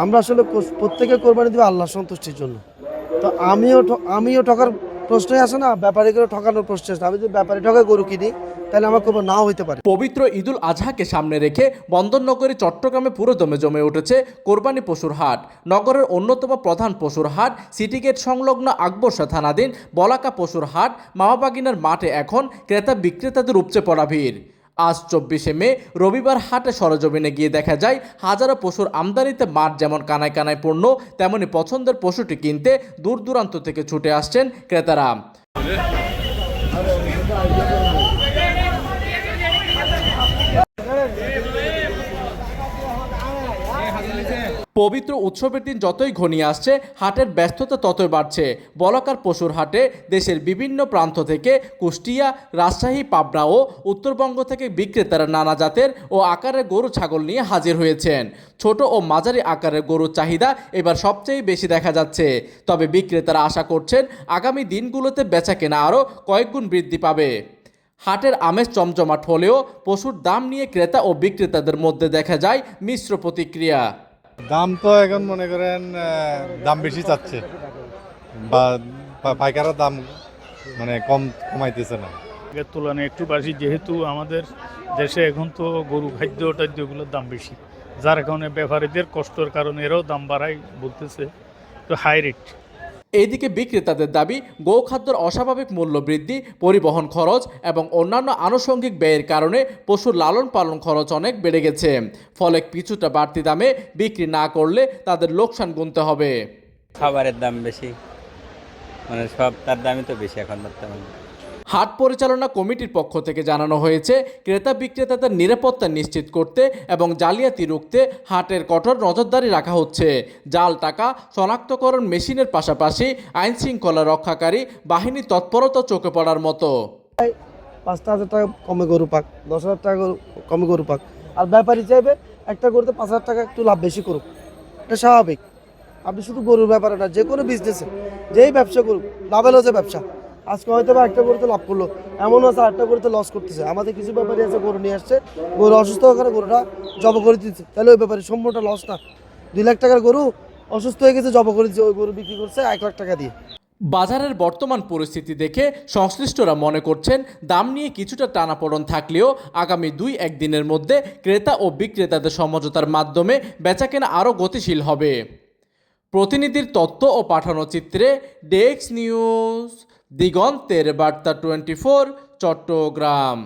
আমরা আসলে প্রত্যেকে কোরবানি দেবে আল্লাহ সন্তুষ্টির জন্য। তো আমিও ঠকার প্রশ্নই আসে না, ব্যাপারীকে ঠকানোর প্রশ্ন আসে না। আমি যদি ব্যাপারী ঠকায় গরু কিনি তাহলে আমার কোরবানি নাও হইতে পারে। পবিত্র ঈদুল আজহাকে সামনে রেখে বন্দরনগরী চট্টগ্রামে পুরো দমে জমে উঠেছে কোরবানি পশুর হাট। নগরের অন্যতম প্রধান পশুর হাট সিটি গেট সংলগ্ন আকবরশা থানাধীন বলাকা পশুর হাট মামাবাগিনার মাঠে এখন ক্রেতা বিক্রেতাদের উপচে পড়া ভিড়। আজ 24শে মে রবিবার হাটে সরজমিনে গিয়ে দেখা যায় হাজারো পশুর আমদানিতে মাঠ যেমন কানায় কানায় পূর্ণ, তেমনি পছন্দের পশুটি কিনতে দূর দূরান্ত থেকে ছুটে আসছেন ক্রেতারা। পবিত্র উৎসবের দিন যতই ঘনিয়ে আসছে হাটের ব্যস্ততা ততই বাড়ছে। বলাকার পশুর হাটে দেশের বিভিন্ন প্রান্ত থেকে কুষ্টিয়া, রাজশাহী, পাবনা ও উত্তরবঙ্গ থেকে বিক্রেতারা নানা জাতের ও আকারের গরু ছাগল নিয়ে হাজির হয়েছেন। ছোট ও মাঝারি আকারের গরুর চাহিদা এবার সবচেয়ে বেশি দেখা যাচ্ছে। তবে বিক্রেতারা আশা করছেন আগামী দিনগুলোতে বেচাকেনা আরও কয়েকগুণ বৃদ্ধি পাবে। হাটের আমেজ চমচমাট হলেও পশুর দাম নিয়ে ক্রেতা ও বিক্রেতাদের মধ্যে দেখা যায় মিশ্র প্রতিক্রিয়া। দাম তো এখন মনে করেন দাম বেশি চাচ্ছে, বা পাইকারের দাম মানে কমাইতেছে না। আগের তুলনায় একটু বেশি, যেহেতু আমাদের দেশে এখন তো গরু খাদ্য টাদ্যগুলোর দাম বেশি, যার কারণে ব্যাপারীদের কষ্টের কারণে এরাও দাম বাড়াই বলতেছে, তো হাই রেট। এইদিকে বিক্রেতাদের দাবি গোখাদ্যের অস্বাভাবিক মূল্য বৃদ্ধি, পরিবহন খরচ এবং অন্যান্য আনুষঙ্গিক ব্যয়ের কারণে পশুর লালন পালন খরচ অনেক বেড়ে গেছে। ফলে কিছুটা বাড়তি দামে বিক্রি না করলে তাদের লোকসান গুনতে হবে। খাবারের দাম বেশি, মানে সব তার দামই তো বেশি এখন বর্তমানে। হাট পরিচালনা কমিটির পক্ষ থেকে জানানো হয়েছে ক্রেতা বিক্রেতাদের নিরাপত্তা নিশ্চিত করতে এবং জালিয়াতি রুখতে হাটের কঠোর নজরদারি রাখা হচ্ছে। জাল টাকা শনাক্তকরণ মেশিনের পাশাপাশি আইন শৃঙ্খলা রক্ষাকারী বাহিনী তৎপরতা চোখে পড়ার মতো। 5,000 টাকা কমে গরু পাক, 10,000 টাকা কমে গরু পাক, আর ব্যাপারী চাইবে একটা গরুতে 5,000 টাকা একটু লাভ বেশি করুক। এটা স্বাভাবিক। আপনি শুধু গরুর ব্যাপারে না, যে কোনো বিজনেসে যেই ব্যবসা করুক, লাভের হচ্ছে ব্যবসা। আজকে হয়তো বা একটা গরুতে লাভ করলো, এমন আছে আরেকটা গরুতে লস করতেছে। আমাদের কিছু ব্যাপারী আছে গরু নিয়ে আসছে, গরু অসুস্থ হওয়ার কারণে গরুটা জব করে দিচ্ছে, তাহলে ওই ব্যাপারে সম্পূর্ণটা লস না। 2 লাখ টাকার গরু অসুস্থ হয়ে গেছে, জব করে দিচ্ছে, ওই গরু বিক্রি করছে 1 লাখ টাকা দিয়ে। বাজারের বর্তমান পরিস্থিতি দেখে সংশ্লিষ্টরা মনে করছেন দাম নিয়ে কিছুটা টানাপোড়েন থাকলেও আগামী 2-1 দিনের মধ্যে ক্রেতা ও বিক্রেতাদের সমঝোতার মাধ্যমে বেচাকেনা আরও গতিশীল হবে। প্রতিনিধির তথ্য ও পাঠানো চিত্রে ডেস্ক নিউজ, দিগন্তের বার্তা 24, চট্টগ্রাম।